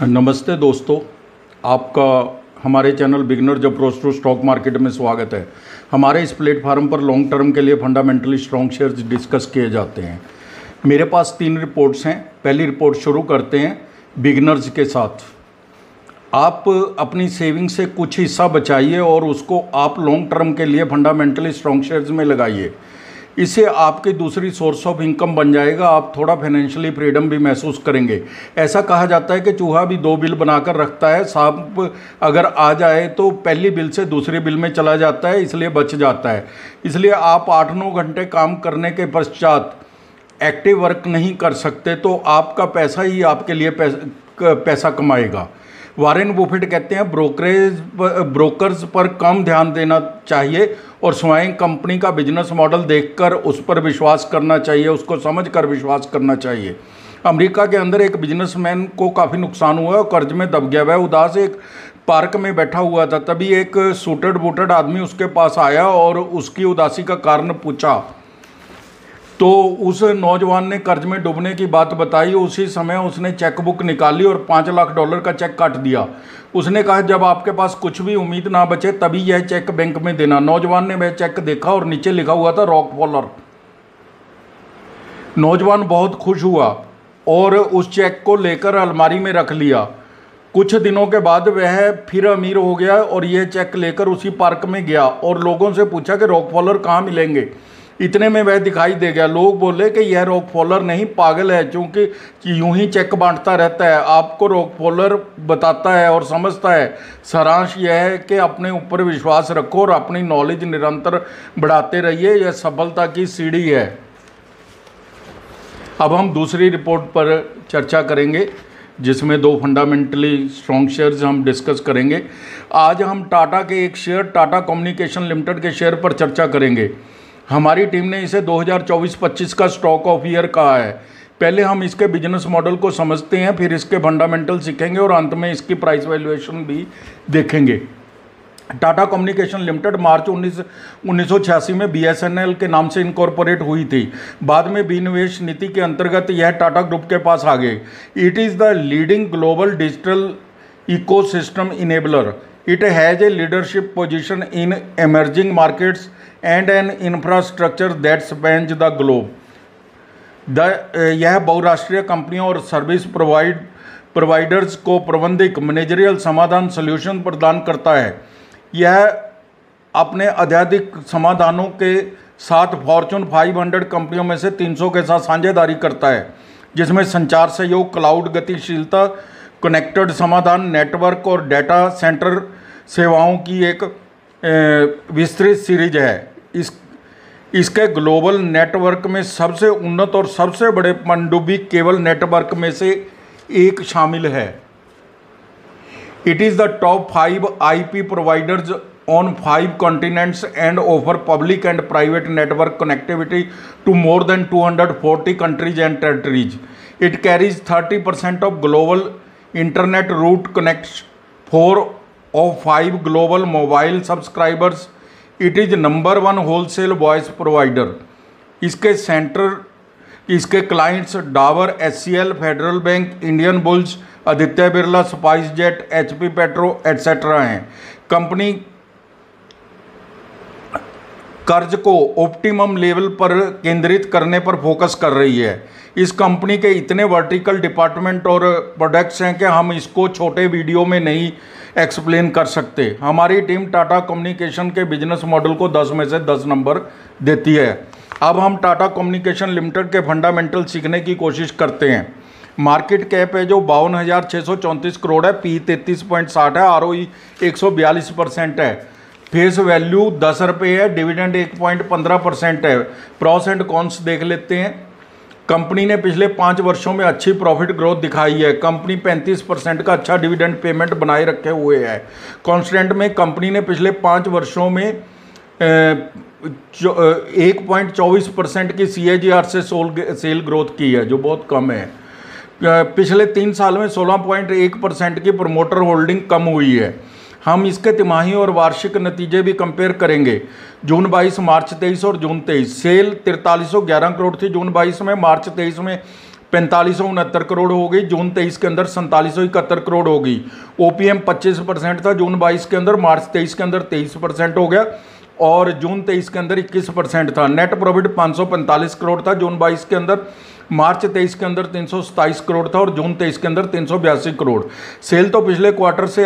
नमस्ते दोस्तों, आपका हमारे channel beginners approach to stock market में स्वागत है। हमारे इस प्लेटफार्म पर लॉन्ग टर्म के लिए फंडामेंटली स्ट्रॉन्ग शेयर्स डिस्कस किए जाते हैं। मेरे पास 3 रिपोर्ट्स हैं। पहली रिपोर्ट शुरू करते हैं बिगिनर्स के साथ। आप अपनी सेविंग से कुछ हिस्सा बचाइए और उसको आप लॉन्ग टर्म के लिए फंडामेंटली स्ट्रॉन्ग शेयर्स में लगाइए। इससे आपकी दूसरी सोर्स ऑफ इनकम बन जाएगा। आप थोड़ा फाइनेंशियली फ्रीडम भी महसूस करेंगे। ऐसा कहा जाता है कि चूहा भी 2 बिल बनाकर रखता है। सांप अगर आ जाए तो पहली बिल से दूसरी बिल में चला जाता है, इसलिए बच जाता है। इसलिए आप 8-9 घंटे काम करने के पश्चात एक्टिव वर्क नहीं कर सकते तो आपका पैसा ही आपके लिए पैसा कमाएगा। वॉरेन बुफेट कहते हैं ब्रोकर्स पर कम ध्यान देना चाहिए और स्वयं कंपनी का बिजनेस मॉडल देखकर उस पर विश्वास करना चाहिए, उसको समझकर विश्वास करना चाहिए। अमेरिका के अंदर एक बिजनेसमैन को काफ़ी नुकसान हुआ और कर्ज में दब गया। वह उदास एक पार्क में बैठा हुआ था। तभी एक सूटेड बूटेड आदमी उसके पास आया और उसकी उदासी का कारण पूछा। तो उस नौजवान ने कर्ज में डूबने की बात बताई। उसी समय उसने चेकबुक निकाली और $5 लाख का चेक काट दिया। उसने कहा, जब आपके पास कुछ भी उम्मीद ना बचे तभी यह चेक बैंक में देना। नौजवान ने वह चेक देखा और नीचे लिखा हुआ था रॉकफेलर। नौजवान बहुत खुश हुआ और उस चेक को लेकर अलमारी में रख लिया। कुछ दिनों के बाद वह फिर अमीर हो गया और यह चेक लेकर उसी पार्क में गया और लोगों से पूछा कि रॉकफेलर कहाँ मिलेंगे। इतने में वह दिखाई दे गया। लोग बोले कि यह रॉकफेलर नहीं, पागल है, क्योंकि यूं ही चेक बांटता रहता है। आपको रॉकफेलर बताता है और समझता है। सारांश यह है कि अपने ऊपर विश्वास रखो और अपनी नॉलेज निरंतर बढ़ाते रहिए। यह सफलता की सीढ़ी है। अब हम दूसरी रिपोर्ट पर चर्चा करेंगे जिसमें 2 फंडामेंटली स्ट्रॉन्ग शेयर्स हम डिस्कस करेंगे। आज हम टाटा के एक शेयर टाटा कम्युनिकेशन लिमिटेड के शेयर पर चर्चा करेंगे। हमारी टीम ने इसे 2024-25 का स्टॉक ऑफ ईयर कहा है। पहले हम इसके बिजनेस मॉडल को समझते हैं, फिर इसके फंडामेंटल सीखेंगे और अंत में इसकी प्राइस वैल्यूएशन भी देखेंगे। टाटा कम्युनिकेशन लिमिटेड मार्च 1986 में BSNL के नाम से इनकॉर्पोरेट हुई थी। बाद में विनिवेश नीति के अंतर्गत यह टाटा ग्रुप के पास आ गई। It is the leading global digital ecosystem enabler. It has a leadership position in emerging markets and an infrastructure that spans the globe. यह बहुराष्ट्रीय कंपनियों और सर्विस प्रोवाइडर्स को प्रबंधित मैनेजरियल समाधान सॉल्यूशन प्रदान करता है। यह अपने अत्यधिक समाधानों के साथ फॉर्च्यून 500 कंपनियों में से 300 के साथ साझेदारी करता है, जिसमें संचार सहयोग, क्लाउड गतिशीलता, कनेक्टेड समाधान, नेटवर्क और डेटा सेंटर सेवाओं की एक विस्तृत सीरीज है। इसके ग्लोबल नेटवर्क में सबसे उन्नत और सबसे बड़े पनडुब्बी केबल नेटवर्क में से एक शामिल है। It is the top 5 IP providers on 5 continents and offer public and private network connectivity to more than 240 countries and territories. It carries 30% of global internet route connects 4 of 5 global mobile subscribers. It is number 1 wholesale voice provider. इसके clients Dabur, HCL, federal bank, Indian bulls, Aditya Birla, spice jet, HP petro etcetera हैं। Company कर्ज को optimum level पर केंद्रित करने पर focus कर रही है। इस कंपनी के इतने वर्टिकल डिपार्टमेंट और प्रोडक्ट्स हैं कि हम इसको छोटे वीडियो में नहीं एक्सप्लेन कर सकते। हमारी टीम टाटा कम्युनिकेशन के बिजनेस मॉडल को 10 में से 10 नंबर देती है। अब हम टाटा कम्युनिकेशन लिमिटेड के फंडामेंटल सीखने की कोशिश करते हैं। मार्केट कैप है जो 52,634 करोड़ है। P 33.60 है। ROE 142% है। फेस वैल्यू 10 रुपये है। डिविडेंड 1.15% है। प्रॉस एंड कॉन्स देख लेते हैं। कंपनी ने पिछले 5 वर्षों में अच्छी प्रॉफिट ग्रोथ दिखाई है। कंपनी 35% का अच्छा डिविडेंड पेमेंट बनाए रखे हुए है। कॉन्स्टेंट में कंपनी ने पिछले 5 वर्षों में 1.24% की CAGR से सेल ग्रोथ की है, जो बहुत कम है। पिछले 3 साल में 16.1% की प्रमोटर होल्डिंग कम हुई है। हम इसके तिमाही और वार्षिक नतीजे भी कंपेयर करेंगे। जून 22, मार्च 23 और जून 23। सेल 4311 करोड़ थी जून 22 में। मार्च 23 में 4569 करोड़ हो गई, जून 23 के अंदर 4771 करोड़ होगी। ओपीएम 25% था जून 22 के अंदर, मार्च 23 के अंदर 23% हो गया और जून 23 के अंदर 21% था। नेट प्रॉफिट 545 करोड़ था जून 22 के अंदर, मार्च 23 के अंदर 327 करोड़ था और जून 23 के अंदर 382 करोड़। सेल तो पिछले क्वार्टर से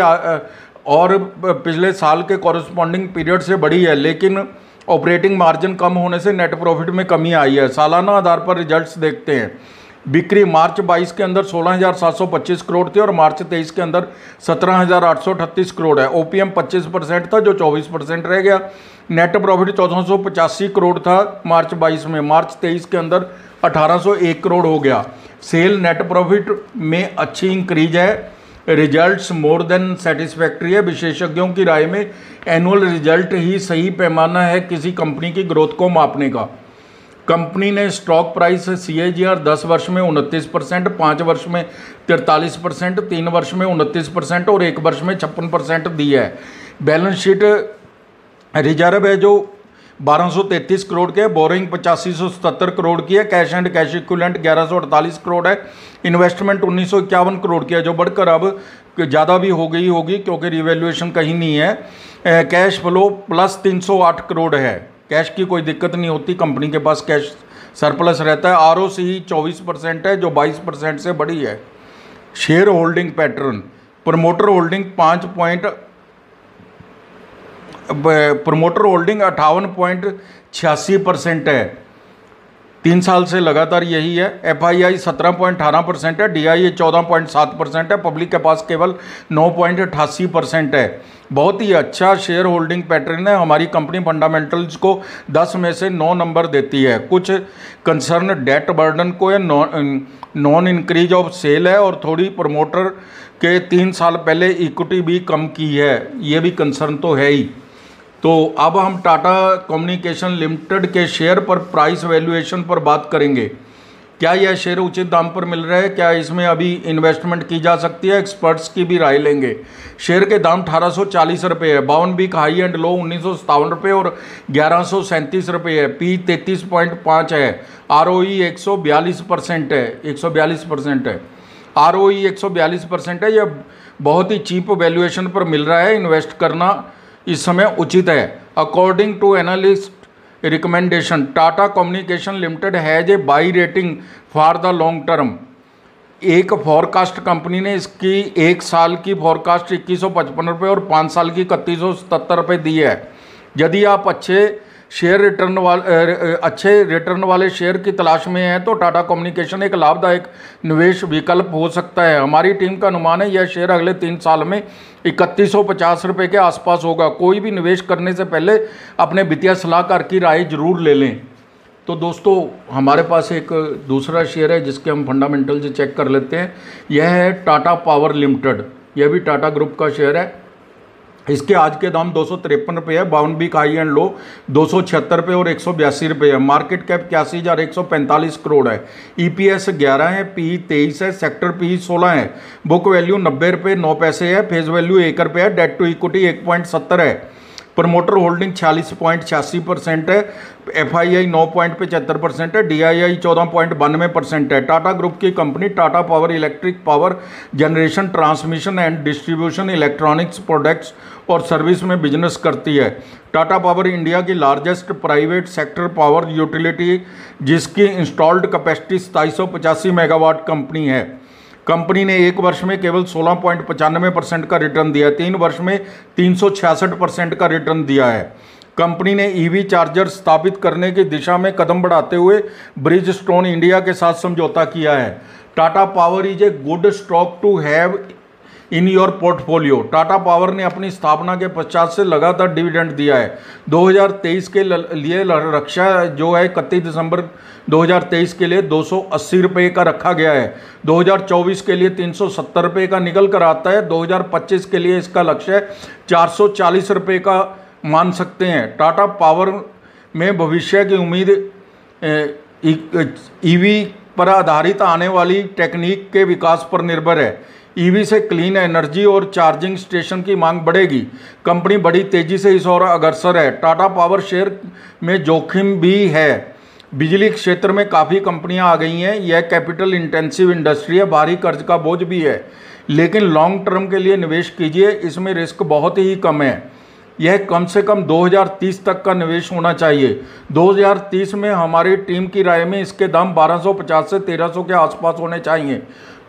और पिछले साल के कॉरस्पॉन्डिंग पीरियड से बढ़ी है, लेकिन ऑपरेटिंग मार्जिन कम होने से नेट प्रॉफिट में कमी आई है। सालाना आधार पर रिजल्ट्स देखते हैं। बिक्री मार्च 22 के अंदर 16,725 करोड़ थी और मार्च 23 के अंदर 17,838 करोड़ है। ओपीएम 25% था जो 24% रह गया। नेट प्रॉफिट 1485 करोड़ था मार्च 22 में, मार्च 23 के अंदर 1801 करोड़ हो गया। सेल नेट प्रॉफिट में अच्छी इंक्रीज है। रिजल्ट्स मोर देन सेटिस्फैक्ट्री है। विशेषज्ञों की राय में एनुअल रिजल्ट ही सही पैमाना है किसी कंपनी की ग्रोथ को मापने का। कंपनी ने स्टॉक प्राइस CAGR 10 वर्ष में 29%, 5 वर्ष में 43%, 3 वर्ष में 29% और 1 वर्ष में 56% दी है। बैलेंस शीट रिजर्व है जो 1233 करोड़ के है, बोरिंग 8577 करोड़ की है, cash and cash equivalent 1148 crore है, इन्वेस्टमेंट 1951 करोड़ की है जो बढ़कर अब ज़्यादा भी हो गई होगी क्योंकि रिवैल्यूएशन कहीं नहीं है। कैश फ्लो प्लस 308 करोड़ है। कैश की कोई दिक्कत नहीं होती, कंपनी के पास कैश सरप्लस रहता है। ROCE 24% है जो 22% से बढ़ी है। Share holding pattern, promoter holding 58.86% है, 3 साल से लगातार यही है। FII 17.18% है, DIA 14.7% है, पब्लिक के पास केवल 9.88% है। बहुत ही अच्छा शेयर होल्डिंग पैटर्न है। हमारी कंपनी फंडामेंटल्स को 10 में से 9 नंबर देती है। कुछ कंसर्न डेट बर्डन को है, नॉन इंक्रीज ऑफ सेल है और थोड़ी प्रमोटर के 3 साल पहले इक्विटी भी कम की है, ये भी कंसर्न तो है ही। तो अब हम टाटा कम्युनिकेशन लिमिटेड के शेयर पर प्राइस वैल्यूएशन पर बात करेंगे। क्या यह शेयर उचित दाम पर मिल रहा है, क्या इसमें अभी इन्वेस्टमेंट की जा सकती है, एक्सपर्ट्स की भी राय लेंगे। शेयर के दाम 1840 रुपये है, 52 वीक हाई एंड लो 1957 रुपये और 1137 रुपये है। P 33.5 है, ROE 142% है, 142% है, ROE 142% है। यह बहुत ही चीप वैल्यूएशन पर मिल रहा है, इन्वेस्ट करना इस समय उचित है। According to analyst recommendation, Tata communication limited has a buy rating for the long term. एक फॉरकास्ट कंपनी ने इसकी 1 साल की फॉरकास्ट 2155 रुपये और 5 साल की 3177 रुपये दी है। यदि आप अच्छे रिटर्न वाले शेयर की तलाश में हैं तो टाटा कम्युनिकेशन एक लाभदायक निवेश विकल्प हो सकता है। हमारी टीम का अनुमान है यह शेयर अगले 3 साल में 3150 रुपये के आसपास होगा। कोई भी निवेश करने से पहले अपने वित्तीय सलाहकार की राय जरूर ले लें। तो दोस्तों, हमारे पास एक दूसरा शेयर है जिसके हम फंडामेंटल से चेक कर लेते हैं। यह है टाटा पावर लिमिटेड। यह भी टाटा ग्रुप का शेयर है। इसके आज के दाम 253 रुपये है, 52 वीक हाई एंड लो 276 रुपये और 182 रुपये है। मार्केट कैप 81,145 करोड़ है। EPS 11 है, PE 23 है, सेक्टर PE 16 है, बुक वैल्यू 90 रुपये 9 पैसे है, फेस वैल्यू 1 रुपये है, डेट टू इक्विटी 1.70 है। प्रमोटर होल्डिंग 46.86% है, FII 9.75% है, DII 14.92% है। टाटा ग्रुप की company Tata power electric power generation, transmission and distribution, electronics products और सर्विस में बिजनेस करती है। टाटा पावर इंडिया की largest private sector power utility जिसकी इंस्टॉल्ड कैपेसिटी 2785 मेगावाट कंपनी है। कंपनी ने 1 वर्ष में केवल 16.95% का रिटर्न दिया, 3 वर्ष में 366% का रिटर्न दिया है। कंपनी ने EV चार्जर स्थापित करने की दिशा में कदम बढ़ाते हुए ब्रिजस्टोन इंडिया के साथ समझौता किया है। Tata power is a good stock to have in your portfolio. Tata power ने अपनी स्थापना के पश्चात से लगातार डिविडेंड दिया है। 2023 के लिए रक्षा जो है 31 दिसंबर 2023 के लिए 280 रुपये का रखा गया है। 2024 के लिए 370 रुपये का निकल कर आता है। 2025 के लिए इसका लक्ष्य 440 रुपये का मान सकते हैं। टाटा पावर में भविष्य की उम्मीद EV पर आधारित आने वाली टेक्निक के विकास पर निर्भर है। EV से क्लीन एनर्जी और चार्जिंग स्टेशन की मांग बढ़ेगी। कंपनी बड़ी तेजी से इस ओर अग्रसर है। टाटा पावर शेयर में जोखिम भी है। बिजली क्षेत्र में काफ़ी कंपनियां आ गई हैं। यह कैपिटल इंटेंसिव इंडस्ट्री है, भारी कर्ज का बोझ भी है, लेकिन लॉन्ग टर्म के लिए निवेश कीजिए, इसमें रिस्क बहुत ही कम है। यह कम से कम 2030 तक का निवेश होना चाहिए। 2030 में हमारी टीम की राय में इसके दाम 1250 से 1300 के आसपास होने चाहिए।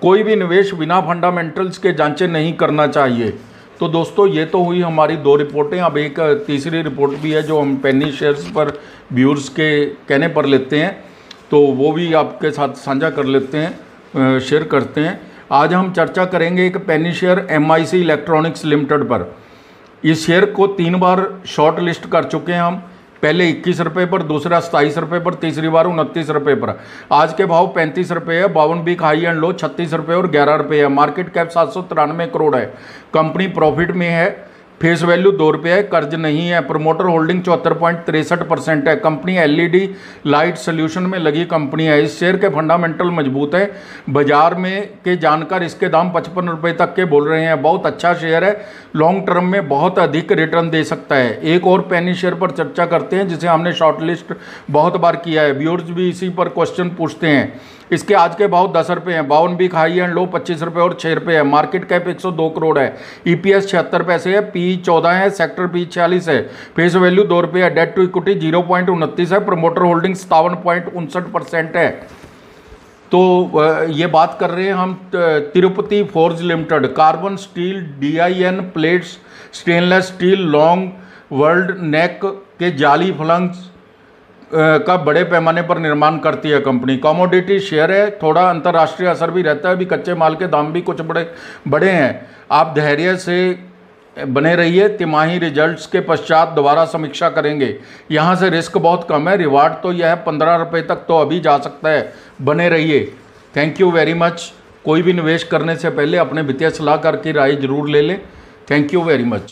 कोई भी निवेश बिना फंडामेंटल्स के जांचे नहीं करना चाहिए। तो दोस्तों, ये तो हुई हमारी 2 रिपोर्टें। अब एक तीसरी रिपोर्ट भी है जो हम पेनी शेयर्स पर व्यूअर्स के कहने पर लेते हैं, तो वो भी आपके साथ साझा कर लेते हैं, शेयर करते हैं। आज हम चर्चा करेंगे एक पेनी शेयर MIC इलेक्ट्रॉनिक्स लिमिटेड पर। इस शेयर को 3 बार शॉर्ट लिस्ट कर चुके हैं हम, पहले 21 रुपये पर, दूसरा 27 रुपये पर, तीसरी बार 29 रुपये पर। आज के भाव 35 रुपये है। 52 वीक हाई एंड लो 36 रुपये और 11 रुपये है। मार्केट कैप 793 करोड़ है। कंपनी प्रॉफिट में है। फेस वैल्यू 2 रुपये है। कर्ज नहीं है। प्रमोटर होल्डिंग 74.63% है। कंपनी LED लाइट सोल्यूशन में लगी कंपनी है। इस शेयर के फंडामेंटल मजबूत है। बाजार में के जानकार इसके दाम 55 रुपये तक के बोल रहे हैं। बहुत अच्छा शेयर है, लॉन्ग टर्म में बहुत अधिक रिटर्न दे सकता है। एक और पेनी शेयर पर चर्चा करते हैं जिसे हमने शॉर्ट लिस्ट बहुत बार किया है। व्यूअर्स भी इसी पर क्वेश्चन पूछते हैं। इसके आज के भाव 10 रुपये हैं। 52 वीक हाई एंड लो 25 रुपये और 6 रुपये है। मार्केट कैप 102 करोड़ है। EPS 76 पैसे है। PE 14 है। सेक्टर PE 46 है। फेस वैल्यू 2 रुपये है। डेट टू इक्विटी 0.29 है। प्रमोटर होल्डिंग 57.59% है। तो ये बात कर रहे हैं हम Tirupati forge limited. Carbon steel DIN plates, stainless steel long weld neck के जाली फ्लंग्स का बड़े पैमाने पर निर्माण करती है कंपनी। कमोडिटी शेयर है, थोड़ा अंतर्राष्ट्रीय असर भी रहता है। अभी कच्चे माल के दाम भी कुछ बड़े हैं। आप धैर्य से बने रहिए। तिमाही रिजल्ट्स के पश्चात दोबारा समीक्षा करेंगे। यहाँ से रिस्क बहुत कम है। रिवार्ड तो यह है 15 रुपये तक तो अभी जा सकता है। बने रहिए। Thank you very much. कोई भी निवेश करने से पहले अपने वित्तीय सलाहकार की राय जरूर ले लें। Thank you very much.